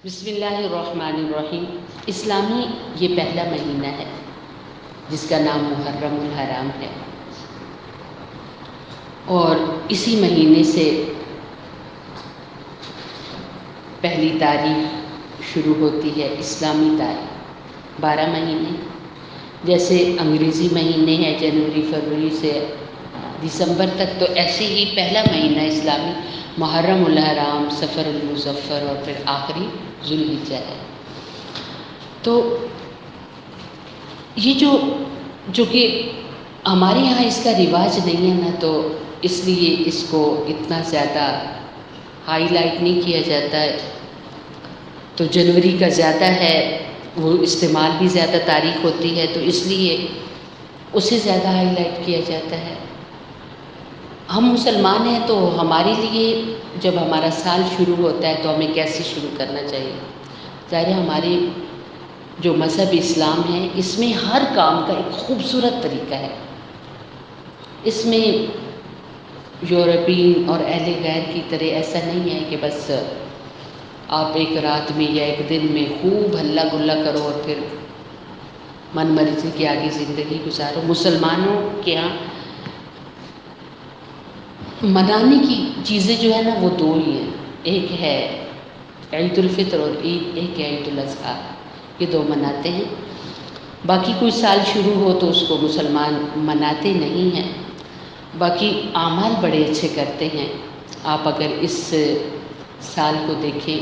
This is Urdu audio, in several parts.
بسم اللہ الرحمن الرحیم۔ اسلامی یہ پہلا مہینہ ہے جس کا نام محرم الحرام ہے، اور اسی مہینے سے پہلی تاریخ شروع ہوتی ہے اسلامی تاریخ۔ 12 مہینے جیسے انگریزی مہینے ہیں جنوری فروری سے دسمبر تک، تو ایسے ہی پہلا مہینہ اسلامی محرم الحرام، صفر المظفر اور پھر آخری ذوالحجہ ہے۔ تو یہ جو کہ ہمارے یہاں اس کا رواج نہیں ہے نا، تو اس لیے اس کو اتنا زیادہ ہائی لائٹ نہیں کیا جاتا ہے۔ تو جنوری کا زیادہ ہے، وہ استعمال بھی زیادہ تاریخ ہوتی ہے، تو اس لیے اسے زیادہ ہائی لائٹ کیا جاتا ہے۔ ہم مسلمان ہیں تو ہمارے لیے جب ہمارا سال شروع ہوتا ہے تو ہمیں کیسے شروع کرنا چاہیے؟ ظاہر ہے ہمارے جو مذہب اسلام ہے اس میں ہر کام کا ایک خوبصورت طریقہ ہے۔ اس میں یورپی اور اہل غیر کی طرح ایسا نہیں ہے کہ بس آپ ایک رات میں یا ایک دن میں خوب ہلا گلا کرو اور پھر من مرضی کے آگے زندگی گزارو۔ مسلمانوں کے ہاں منانے کی چیزیں جو ہے نا وہ دو ہی ہیں، ایک ہے عید الفطر اور ایک ہے عید الاضحیٰ، یہ دو مناتے ہیں۔ باقی کوئی سال شروع ہو تو اس کو مسلمان مناتے نہیں ہیں۔ باقی اعمال بڑے اچھے کرتے ہیں۔ آپ اگر اس سال کو دیکھیں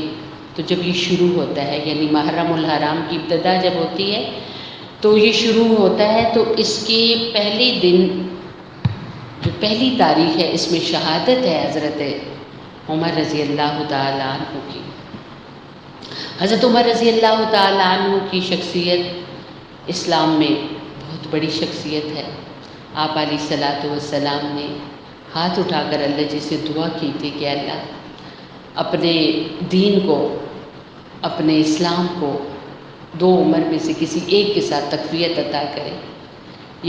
تو جب یہ شروع ہوتا ہے، یعنی محرم الحرام کی ابتدا جب ہوتی ہے تو یہ شروع ہوتا ہے، تو اس کے پہلے دن جو پہلی تاریخ ہے اس میں شہادت ہے حضرت عمر رضی اللہ تعالیٰ عنہ کی۔ حضرت عمر رضی اللہ تعالیٰ عنہ کی شخصیت اسلام میں بہت بڑی شخصیت ہے۔ آپ علیہ الصلاۃ والسلام نے ہاتھ اٹھا کر اللہ جی سے دعا کی تھی کہ اللہ اپنے دین کو، اپنے اسلام کو دو عمر میں سے کسی ایک کے ساتھ تقویت عطا کرے،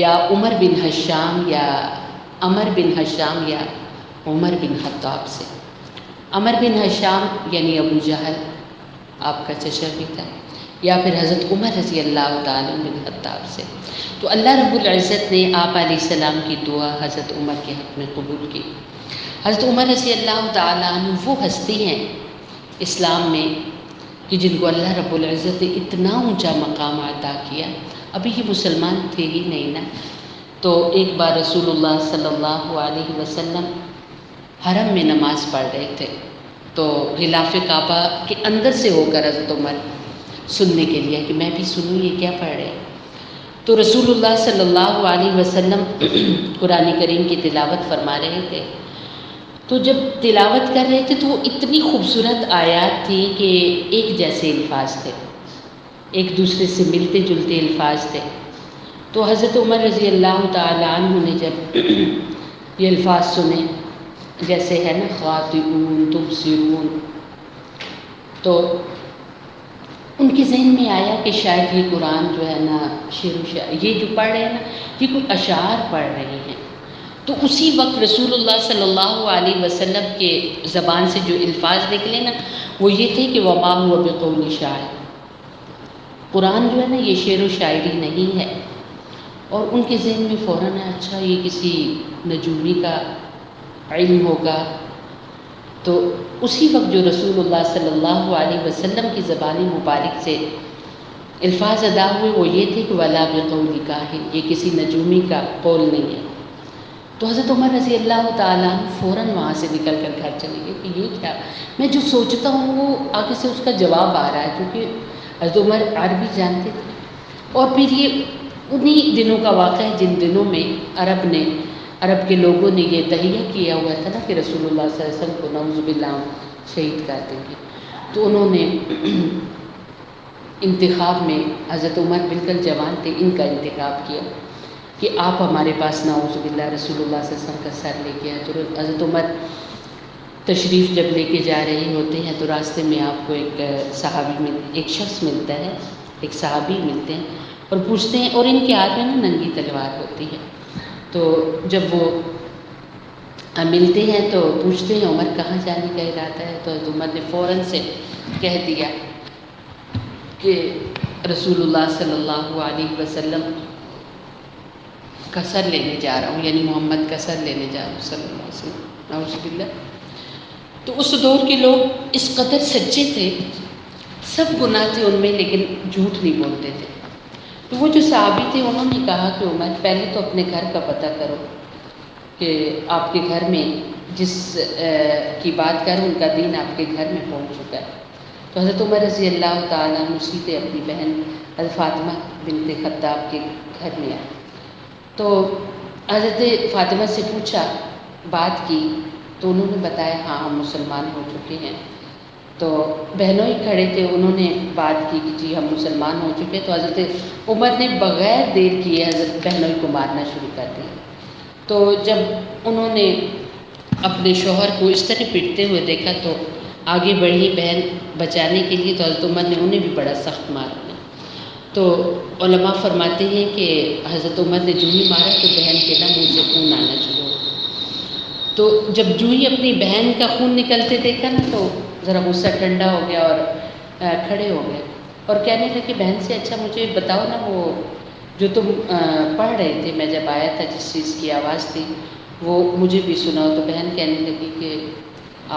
یا عمر بن ہشام یا عمر بن ہشام یا عمر بن خطاب سے۔ عمر بن ہشام یعنی ابو جہل آپ کا چچا بھی تھا، یا پھر حضرت عمر رضی اللہ تعالیٰ بن خطاب سے۔ تو اللہ رب العزت نے آپ علیہ السلام کی دعا حضرت عمر کے حق میں قبول کی۔ حضرت عمر رضی اللہ تعالیٰ عنہ وہ ہستی ہیں اسلام میں کہ جن کو اللہ رب العزت نے اتنا اونچا مقام عطا کیا۔ ابھی یہ مسلمان تھے ہی نہیں نا، تو ایک بار رسول اللہ صلی اللہ علیہ وسلم حرم میں نماز پڑھ رہے تھے، تو غلاف کعبہ کے اندر سے ہو کر حضرت عمر سننے کے لیے کہ میں بھی سنوں یہ کیا پڑھ رہے ہیں۔ تو رسول اللہ صلی اللہ علیہ وسلم قرآن کریم کی تلاوت فرما رہے تھے، تو جب تلاوت کر رہے تھے تو وہ اتنی خوبصورت آیات تھی کہ ایک جیسے الفاظ تھے، ایک دوسرے سے ملتے جلتے الفاظ تھے۔ تو حضرت عمر رضی اللہ تعالیٰ عنہ نے جب یہ الفاظ سنے، جیسے ہے نا خاطئون تبصرون، تو ان کے ذہن میں آیا کہ شاید یہ قرآن جو ہے نا شعر و شاعری یہ جو پڑھ رہے ہیں نا یہ کوئی اشعار پڑھ رہے ہیں۔ تو اسی وقت رسول اللہ صلی اللہ علیہ وسلم کے زبان سے جو الفاظ نکلے نا وہ یہ تھے کہ وما هو بقول شاعر، قرآن جو ہے نا یہ شعر و شاعری نہیں ہے۔ اور ان کے ذہن میں فوراً اچھا یہ کسی نجومی کا علم ہوگا۔ تو اسی وقت جو رسول اللہ صلی اللہ علیہ وسلم کی زبان مبارک سے الفاظ ادا ہوئے وہ یہ تھے کہ ولا بقول کاہن، یہ کسی نجومی کا قول نہیں ہے۔ تو حضرت عمر رضی اللہ تعالیٰ عنہ فوراً وہاں سے نکل کر گھر چلے گئے کہ یہ کیا، میں جو سوچتا ہوں وہ آگے سے اس کا جواب آ رہا ہے، کیونکہ حضرت عمر عربی جانتے تھے۔ اور پھر یہ انہی دنوں کا واقعہ ہے جن دنوں میں عرب کے لوگوں نے یہ تہیہ کیا ہوا تھا نا کہ رسول اللہ صلی اللہ علیہ وسلم کو نعوذ باللہ شہید کر دیں گے۔ تو انہوں نے انتخاب میں، حضرت عمر بالکل جوان تھے، ان کا انتخاب کیا کہ آپ ہمارے پاس نعوذ باللہ رسول اللہ صلی اللہ علیہ وسلم کا سر لے کے آئے۔ تو حضرت عمر تشریف جب لے کے جا رہے ہوتے ہیں تو راستے میں آپ کو ایک شخص ملتا ہے، ایک صحابی ملتے ہیں اور پوچھتے ہیں، اور ان کے ہاتھ میں نا ننگی تلوار ہوتی ہے۔ تو جب وہ ملتے ہیں تو پوچھتے ہیں عمر کہاں جانے کا ارادہ ہے؟ تو حضرت عمر نے فوراً سے کہہ دیا کہ رسول اللہ صلی اللہ علیہ وسلم کا سر لینے جا رہا ہوں، یعنی محمد کا سر لینے جا رہا ہوں صلی اللہ علیہ وسلم، نعوذ باللہ۔ تو اس دور کے لوگ اس قدر سچے تھے، سب گناہ تھے ان میں لیکن جھوٹ نہیں بولتے تھے۔ تو وہ جو صحابی تھے انہوں نے کہا کہ عمر پہلے تو اپنے گھر کا پتہ کرو کہ آپ کے گھر میں جس کی بات کروں ان کا دین آپ کے گھر میں پہنچ چکا ہے۔ تو حضرت عمر رضی اللہ تعالیٰ عنہ سیدھے اپنی بہن حضرت فاطمہ بنت خطاب کے گھر میں آئے۔ تو حضرت فاطمہ سے پوچھا، بات کی، تو انہوں نے بتایا ہاں ہم مسلمان ہو چکے ہیں۔ تو بہنوں ہی کھڑے تھے، انہوں نے بات کی کہ جی ہم مسلمان ہو چکے۔ تو حضرت عمر نے بغیر دیر کیے حضرت بہنوں کو مارنا شروع کر دیا۔ تو جب انہوں نے اپنے شوہر کو اس طرح پٹتے ہوئے دیکھا تو آگے بڑھی بہن بچانے کے لیے، تو حضرت عمر نے انہیں بھی بڑا سخت مار دیا۔ تو علماء فرماتے ہیں کہ حضرت عمر نے جو ہی مارا تو بہن کے نا منہ سے خون آنا شروع ہو گیا۔ تو جب جو ہی اپنی بہن کا خون نکلتے دیکھا نا تو ذرا غصہ ٹھنڈا ہو گیا اور کھڑے ہو گئے اور کہنے لگے بہن سے، اچھا مجھے بتاؤ نا وہ جو تم پڑھ رہے تھے، میں جب آیا تھا جس چیز کی آواز تھی وہ مجھے بھی سناؤ۔ تو بہن کہنے لگی کہ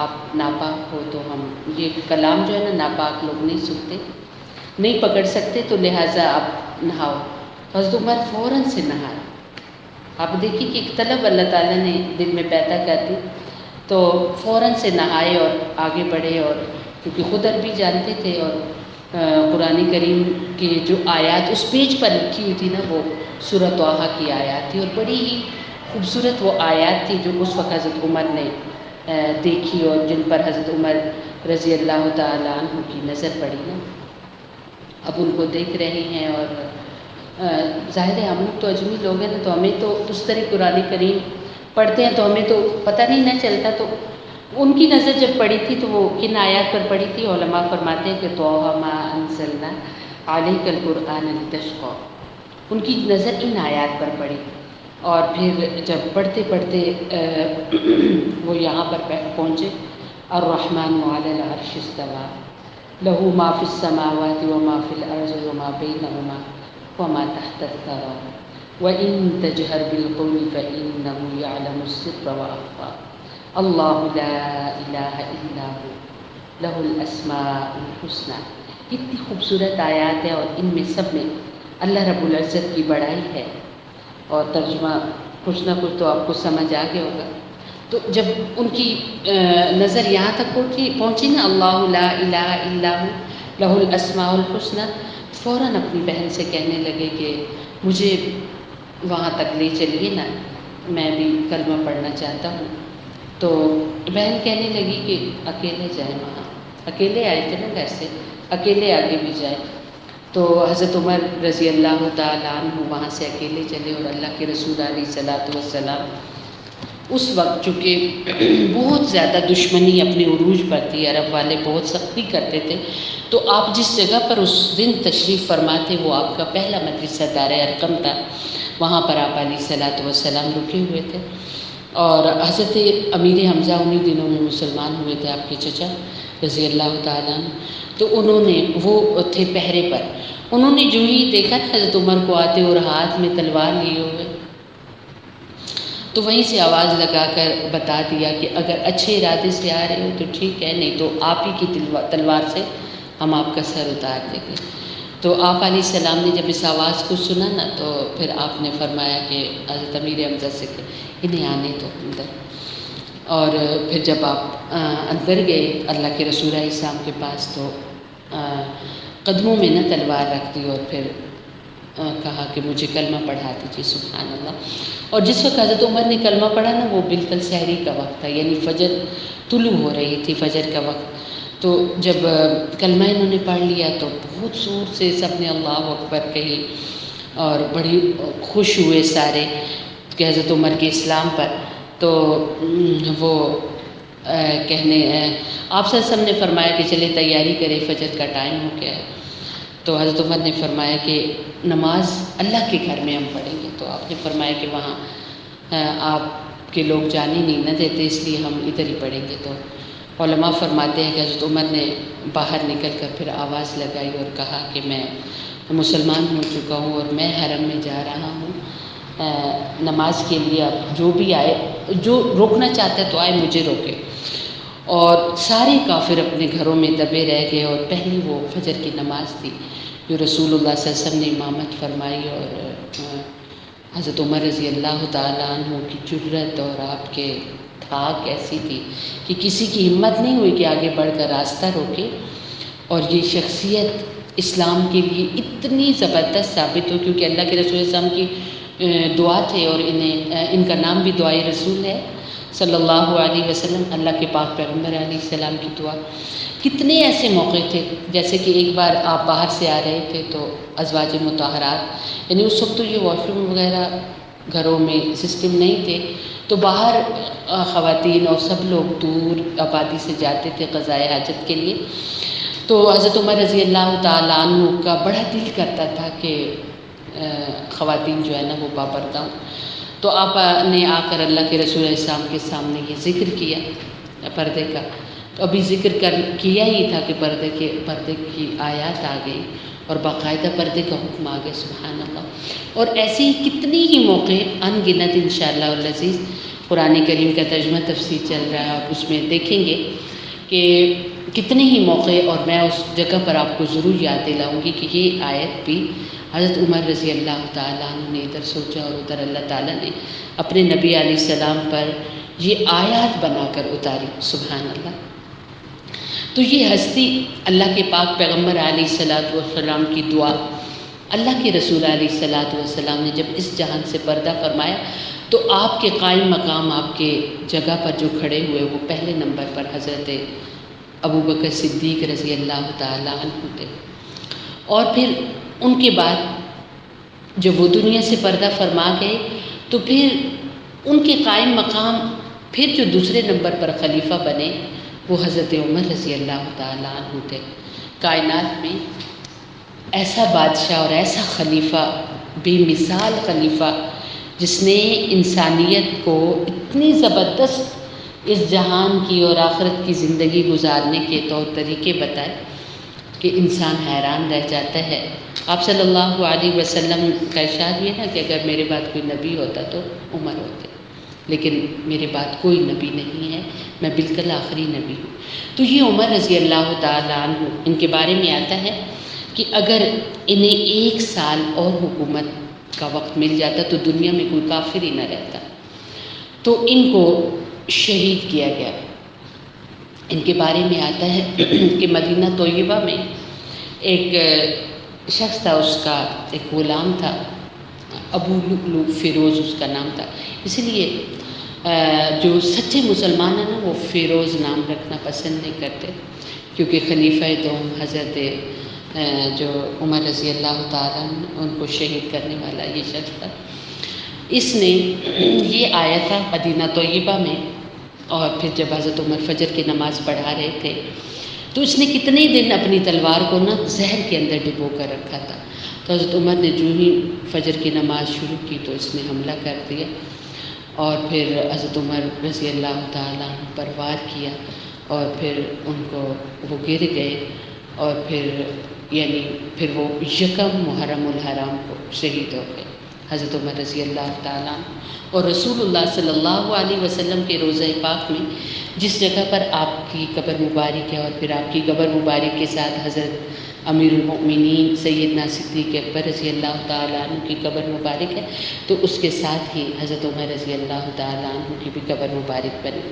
آپ ناپاک ہو تو ہم یہ کلام جو ہے نا ناپاک لوگ نہیں سنتے، نہیں پکڑ سکتے، تو لہٰذا آپ نہاؤ۔ حضرت عمر فوراً سے نہائے۔ آپ دیکھیں کہ ایک طلب اللہ تعالیٰ نے دل میں پیدا کر دی، تو فوراً سے نہائے اور آگے بڑھے، اور کیونکہ خود عربی جانتے تھے اور قرآن کریم کے جو آیات اس پیج پر لکھی ہوئی تھی نا وہ سورۃ طٰہٰ کی آیات تھی، اور بڑی ہی خوبصورت وہ آیات تھی جو اس وقت حضرت عمر نے دیکھی اور جن پر حضرت عمر رضی اللہ تعالیٰ عنہ کی نظر پڑی نا۔ اب ان کو دیکھ رہے ہیں اور ظاہر ہے ہم لوگ تو اجمی لوگ ہیں نا، تو ہمیں تو اس طرح قرآن کریم پڑھتے ہیں تو ہمیں تو پتہ نہیں نہ چلتا۔ تو ان کی نظر جب پڑی تھی تو وہ کن آیات پر پڑی تھی؟ علماء فرماتے ہیں کہ طٰہٰ مَا أَنزَلْنَا عَلَيْكَ الْقُرْآنَ لِتَشْقَىٰ، ان کی نظر ان آیات پر پڑی، اور پھر جب پڑھتے پڑھتے وہ یہاں پر پہنچے، الرحمن علی العرش استویٰ لہ ما فی السماوات وما فی الارض وما بینہما وما تحت الثریٰ وَإِن تَجْهَرْ بِالْقَوْلِ فَإِنَّهُ يَعْلَمُ السِّرَّ وَأَخْفَىٰ اللَّهُ لَا إِلَٰهَ إِلَّا هُوَ لَهُ الْأَسْمَاءُ الْحُسْنَىٰ۔ اتنی خوبصورت آیات ہیں اور ان میں سب میں اللہ رب العزت کی بڑائی ہے، اور ترجمہ کچھ نہ کچھ تو آپ کو سمجھ آ گیا ہوگا۔ تو جب ان کی نظر یہاں تک پہنچی نا، اللہ لا الہ الا ہو لہ الاسماء الحسنیٰ، فوراً اپنی بہن سے کہنے لگے کہ مجھے وہاں تک لے چلیے نا، میں بھی کلمہ پڑھنا چاہتا ہوں۔ تو بہن کہنے لگی کہ اکیلے جائیں، وہاں اکیلے آئے تھے نا گھر سے، اکیلے آگے بھی جائیں۔ تو حضرت عمر رضی اللہ تعالیٰ عنہ وہاں سے اکیلے چلے، اور اللہ کے رسول علیہ الصلاۃ والسلام اس وقت چونکہ بہت زیادہ دشمنی اپنے عروج پر تھی، عرب والے بہت سختی کرتے تھے، تو آپ جس جگہ پر اس دن تشریف فرما تھے وہ آپ کا پہلا مدرسہ دار ارقم تھا، وہاں پر آپ علیہ الصلاۃ والسلام رکے ہوئے تھے۔ اور حضرت امیر حمزہ انہی دنوں میں مسلمان ہوئے تھے، آپ کے چچا رضی اللہ تعالیٰ عنہ۔ تو انہوں نے وہ تھے پہرے پر، انہوں نے جو ہی دیکھا حضرت عمر کو آتے اور ہاتھ میں تلوار لیے ہوئے، تو وہیں سے آواز لگا کر بتا دیا کہ اگر اچھے ارادے سے آ رہے ہو تو ٹھیک ہے، نہیں تو آپ ہی کی تلوار سے ہم آپ کا سر اتار دیں گے۔ تو آپ علیہ السلام نے جب اس آواز کو سنا نا تو پھر آپ نے فرمایا کہ حضرت امیر حمزہ سے کہ انہیں آنے دو اندر۔ اور پھر جب آپ اندر گئے اللہ کے رسول علیہ السلام کے پاس تو قدموں میں نہ تلوار رکھ دی، اور پھر کہا کہ مجھے کلمہ پڑھا دیجیے۔ سبحان اللہ۔ اور جس وقت حضرت عمر نے کلمہ پڑھا نا وہ بالکل سحری کا وقت تھا، یعنی فجر طلوع ہو رہی تھی، فجر کا وقت۔ تو جب کلمہ انہوں نے پڑھ لیا تو بہت زور سے سب نے اللہ اکبر کہی، اور بڑی خوش ہوئے سارے کہ حضرت عمر کے اسلام پر۔ تو وہ کہنے آپ صلی اللہ علیہ وسلم نے فرمایا کہ چلے تیاری کرے، فجر کا ٹائم ہو گیا ہے۔ تو حضرت عمر نے فرمایا کہ نماز اللہ کے گھر میں ہم پڑھیں گے۔ تو آپ نے فرمایا کہ وہاں آپ کے لوگ جانے نہیں نہ دیتے، اس لیے ہم ادھر ہی پڑھیں گے۔ تو علماء فرماتے ہیں کہ حضرت عمر نے باہر نکل کر پھر آواز لگائی اور کہا کہ میں مسلمان ہو چکا ہوں اور میں حرم میں جا رہا ہوں نماز کے لیے، اب جو بھی آئے، جو روکنا چاہتا ہے تو آئے، مجھے روکے۔ اور سارے کافر اپنے گھروں میں دبے رہ گئے، اور پہلی وہ فجر کی نماز تھی جو رسول اللہ صلی اللہ علیہ وسلم نے امامت فرمائی، اور حضرت عمر رضی اللہ تعالیٰ عنہ کی جرأت اور آپ کے ٹھاک ایسی تھی کہ کسی کی ہمت نہیں ہوئی کہ آگے بڑھ کر راستہ روکے، اور یہ شخصیت اسلام کے لیے اتنی زبردست ثابت ہو، کیونکہ اللہ کے رسول صلی اللہ علیہ وسلم کی دعا تھے، اور ان کا نام بھی دعائے رسول ہے صلی اللہ علیہ وسلم، اللہ کے پاک پیغمبر علیہ السلام کی دعا۔ کتنے ایسے موقع تھے، جیسے کہ ایک بار آپ باہر سے آ رہے تھے تو ازواج مطہرات، یعنی اس وقت تو یہ واش روم وغیرہ گھروں میں سسٹم نہیں تھے، تو باہر خواتین اور سب لوگ دور آبادی سے جاتے تھے قضائے حاجت کے لیے، تو حضرت عمر رضی اللہ تعالیٰ عنہ کا بڑا دل کرتا تھا کہ خواتین جو ہے نا وہ باپردہ ہوں، تو آپ نے آ کر اللہ کے رسول علیہ السلام کے سامنے یہ ذکر کیا پردے کا، تو ابھی ذکر کیا ہی تھا کہ پردے کی آیات آ گئی اور باقاعدہ پردے کا حکم آ گیا، سبحان اللہ۔ اور ایسے ہی کتنی ہی موقع ان گنت انشاءاللہ العزیز، قرآن کریم کا ترجمہ تفسیر چل رہا ہے، آپ اس میں دیکھیں گے کہ کتنے ہی موقع، اور میں اس جگہ پر آپ کو ضرور یاد دلاؤں گی کہ یہ آیت بھی حضرت عمر رضی اللہ تعالیٰ عنہ نے ادھر سوچا اور ادھر اللہ تعالیٰ نے اپنے نبی علیہ السلام پر یہ آیات بنا کر اتاری، سبحان اللہ۔ تو یہ ہستی اللہ کے پاک پیغمبر علیہ السلام کی دعا، اللہ کے رسول علیہ السلام نے جب اس جہان سے پردہ فرمایا تو آپ کے قائم مقام، آپ کے جگہ پر جو کھڑے ہوئے وہ پہلے نمبر پر حضرت ابو بکر صدیق رضی اللہ تعالیٰ عنہ تھے، اور پھر ان کے بعد جب وہ دنیا سے پردہ فرما گئے تو پھر ان کے قائم مقام پھر جو دوسرے نمبر پر خلیفہ بنے وہ حضرت عمر رضی اللہ تعالیٰ عنہ تھے۔ کائنات میں ایسا بادشاہ اور ایسا خلیفہ، بے مثال خلیفہ، جس نے انسانیت کو اتنی زبردست اس جہان کی اور آخرت کی زندگی گزارنے کے طور طریقے بتائے کہ انسان حیران رہ جاتا ہے۔ آپ صلی اللہ علیہ وسلم کا ارشاد یہ نا کہ اگر میرے بعد کوئی نبی ہوتا تو عمر ہوتے، لیکن میرے بعد کوئی نبی نہیں ہے، میں بالکل آخری نبی ہوں۔ تو یہ عمر رضی اللہ تعالیٰ عنہ، ان کے بارے میں آتا ہے کہ اگر انہیں 1 سال اور حکومت کا وقت مل جاتا تو دنیا میں کوئی کافر ہی نہ رہتا، تو ان کو شہید کیا گیا۔ ان کے بارے میں آتا ہے کہ مدینہ طیبہ میں ایک شخص تھا، اس کا ایک غلام تھا، ابو لؤلؤ فیروز اس کا نام تھا، اسی لیے جو سچے مسلمان ہیں نا وہ فیروز نام رکھنا پسند نہیں کرتے، کیونکہ خلیفہ دوم حضرت جو عمر رضی اللہ تعالیٰ عنہ ان کو شہید کرنے والا یہ شخص تھا۔ اس نے یہ آیا تھا مدینہ طیبہ میں، اور پھر جب حضرت عمر فجر کی نماز پڑھا رہے تھے تو اس نے کتنے دن اپنی تلوار کو نا زہر کے اندر ڈبو کر رکھا تھا، تو حضرت عمر نے جو ہی فجر کی نماز شروع کی تو اس نے حملہ کر دیا، اور پھر حضرت عمر رضی اللہ تعالیٰ عنہ پر وار کیا، اور پھر ان کو وہ گر گئے، اور پھر وہ یکم محرم الحرام کو شہید ہو گئے حضرت عمر رضی اللہ تعالیٰ عنہ۔ اور رسول اللہ صلی اللہ علیہ وسلم کے روضہ پاک میں جس جگہ پر آپ کی قبر مبارک ہے، اور پھر آپ کی قبر مبارک کے ساتھ حضرت امیر المؤمنین سیدنا صدیق اکبر رضی اللہ تعالیٰ عنہ کی قبر مبارک ہے، تو اس کے ساتھ ہی حضرت عمر رضی اللہ تعالیٰ عنہ کی بھی قبر مبارک بنی۔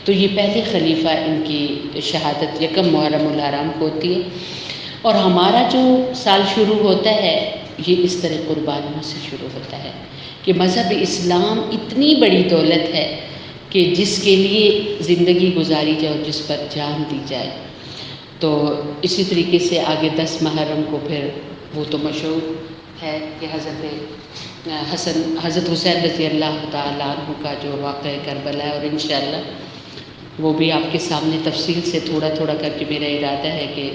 تو یہ پہلے خلیفہ، ان کی شہادت یکم محرم الحرام کو ہوتی ہے، اور ہمارا جو سال شروع ہوتا ہے یہ اس طرح قربانیوں سے شروع ہوتا ہے کہ مذہب اسلام اتنی بڑی دولت ہے کہ جس کے لیے زندگی گزاری جائے اور جس پر جان دی جائے۔ تو اسی طریقے سے آگے 10 محرم کو پھر وہ تو مشہور ہے کہ حضرت حسین رضی اللہ تعالیٰ عنہ کا جو واقعہ کربلا ہے، اور انشاءاللہ وہ بھی آپ کے سامنے تفصیل سے تھوڑا تھوڑا کر کے میرا ارادہ ہے کہ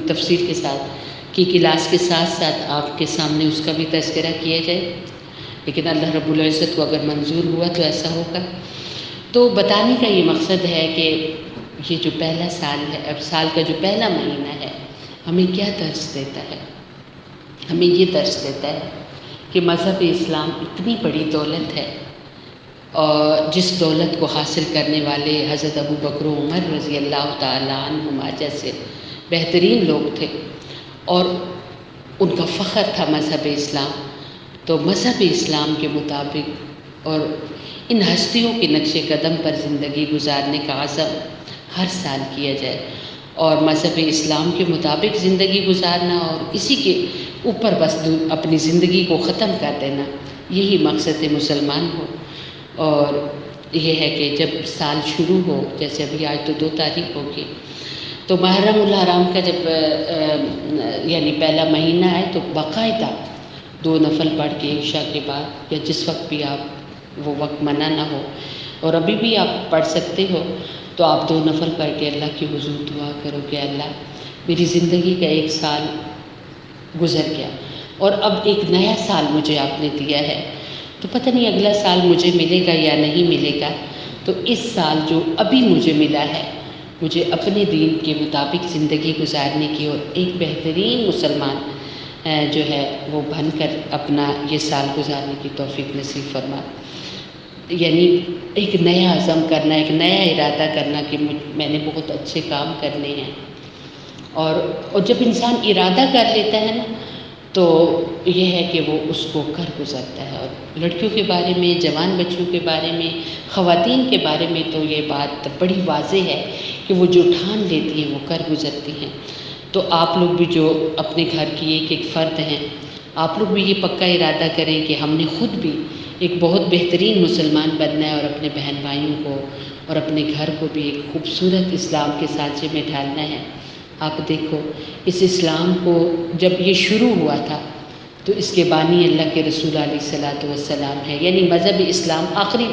تفسیر کے ساتھ کی کلاس کے ساتھ ساتھ آپ کے سامنے اس کا بھی تذکرہ کیا جائے، لیکن اللہ رب العزت کو اگر منظور ہوا تو ایسا ہوگا۔ تو بتانے کا یہ مقصد ہے کہ یہ جو پہلا سال ہے، اب سال کا جو پہلا مہینہ ہے، ہمیں کیا درس دیتا ہے؟ ہمیں یہ درس دیتا ہے کہ مذہب اسلام اتنی بڑی دولت ہے، اور جس دولت کو حاصل کرنے والے حضرت ابو بکر و عمر رضی اللہ تعالیٰ عنہما جیسے بہترین لوگ تھے، اور ان کا فخر تھا مذہب اسلام. تو مذہب اسلام کے مطابق اور ان ہستیوں کے نقش قدم پر زندگی گزارنے کا عزم ہر سال کیا جائے، اور مذہب اسلام کے مطابق زندگی گزارنا اور اسی کے اوپر بس اپنی زندگی کو ختم کر دینا، یہی مقصد مسلمان ہو. اور یہ ہے کہ جب سال شروع ہو، جیسے ابھی آج تو 2 تاریخ ہوگی، تو محرم الحرام کا جب یعنی پہلا مہینہ ہے تو باقاعدہ 2 نفل پڑھ کے عشاء کے بعد، یا جس وقت بھی آپ وہ وقت منع نہ ہو، اور ابھی بھی آپ پڑھ سکتے ہو، تو آپ 2 نفل پڑھ کے اللہ کے حضور دعا کرو کہ اللہ میری زندگی کا 1 سال گزر گیا، اور اب ایک نیا سال مجھے آپ نے دیا ہے، تو پتہ نہیں اگلا سال مجھے ملے گا یا نہیں ملے گا. تو اس سال جو ابھی مجھے ملا ہے، مجھے اپنے دین کے مطابق زندگی گزارنے کی اور ایک بہترین مسلمان جو ہے وہ بن کر اپنا یہ سال گزارنے کی توفیق نصیب فرما. یعنی ایک نیا عزم کرنا، ایک نیا ارادہ کرنا کہ میں نے بہت اچھے کام کرنے ہیں. اور جب انسان ارادہ کر لیتا ہے نا، تو یہ ہے کہ وہ اس کو کر گزرتا ہے. اور لڑکیوں کے بارے میں، جوان بچوں کے بارے میں، خواتین کے بارے میں تو یہ بات بڑی واضح ہے کہ وہ جو ٹھان لیتی ہیں وہ کر گزرتی ہیں. تو آپ لوگ بھی جو اپنے گھر کی ایک فرد ہیں، آپ لوگ بھی یہ پکا ارادہ کریں کہ ہم نے خود بھی ایک بہت بہترین مسلمان بننا ہے، اور اپنے بہن بھائیوں کو اور اپنے گھر کو بھی ایک خوبصورت اسلام کے سانچے میں ڈھالنا ہے. آپ دیکھو اس اسلام کو جب یہ شروع ہوا تھا تو اس کے بانی اللہ کے رسول علیہ الصلوۃ والسلام ہے. یعنی مذہب اسلام، آخری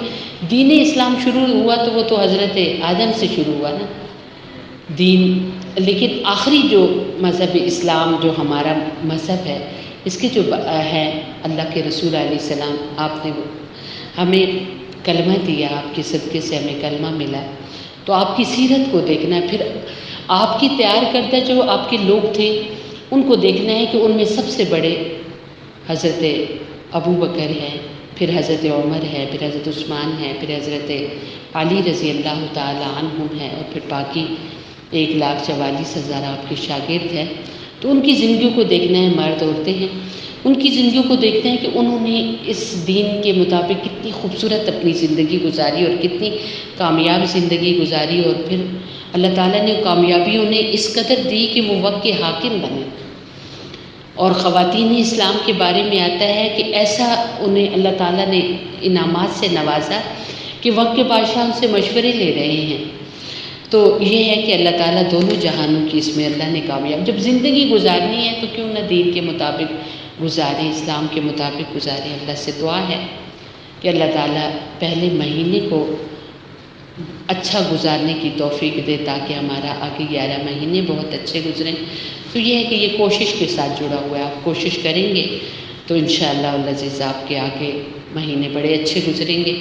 دین اسلام شروع ہوا تو وہ تو حضرت آدم سے شروع ہوا نا دین، لیکن آخری جو مذہب اسلام جو ہمارا مذہب ہے، اس کے جو ہے اللہ کے رسول علیہ السلام، آپ نے ہمیں کلمہ دیا، آپ کے صدقے سے ہمیں کلمہ ملا. تو آپ کی سیرت کو دیکھنا ہے، پھر آپ کی تیار کردہ جو آپ کے لوگ تھے ان کو دیکھنا ہے کہ ان میں سب سے بڑے حضرت ابو بکر ہے، پھر حضرت عمر ہے، پھر حضرت عثمان ہے، پھر حضرت علی رضی اللہ تعالی عنہم ہے، اور پھر باقی 1,44,000 آپ کے شاگرد ہیں. تو ان کی زندگیوں کو دیکھنا ہے، مرد عورتیں ہیں، ان کی زندگیوں کو دیکھنا ہے کہ انہوں نے اس دین کے مطابق کتنی خوبصورت اپنی زندگی گزاری اور کتنی کامیاب زندگی گزاری. اور پھر اللہ تعالیٰ نے کامیابیوں نے اس قدر دی کہ وہ وقت کے حاکم بنے. اور خواتین اسلام کے بارے میں آتا ہے کہ ایسا انہیں اللہ تعالیٰ نے انعامات سے نوازا کہ وقت کے بادشاہ ان سے مشورے لے رہے ہیں. تو یہ ہے کہ اللہ تعالیٰ دونوں جہانوں کی اس میں اللہ نے کامیاب، جب زندگی گزارنی ہے تو کیوں نہ دین کے مطابق گزاریں، اسلام کے مطابق گزاریں. اللہ سے دعا ہے کہ اللہ تعالیٰ پہلے مہینے کو اچھا گزارنے کی توفیق دے تاکہ ہمارا آگے 11 مہینے بہت اچھے گزریں. تو یہ ہے کہ یہ کوشش کے ساتھ جڑا ہوا ہے، آپ کوشش کریں گے تو انشاءاللہ العزیز آپ کے آگے مہینے بڑے اچھے گزریں گے.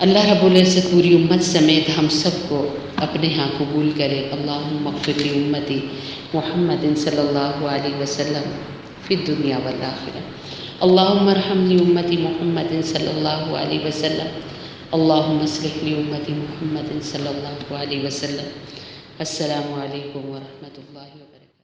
اللہ رب العزت پوری امت سمیت ہم سب کو اپنے ہاں قبول کرے. اللہم اغفر لی امتی محمد صلی اللہ علیہ وسلم فی الدنیا والآخرہ. اللہم ارحم لی امتی محمد صلی اللہ علیہ وسلم. اللہم اصلح لی امتی محمد صلی اللہ علیہ وسلم. السلام علیکم ورحمۃ اللہ وبرکاتہ.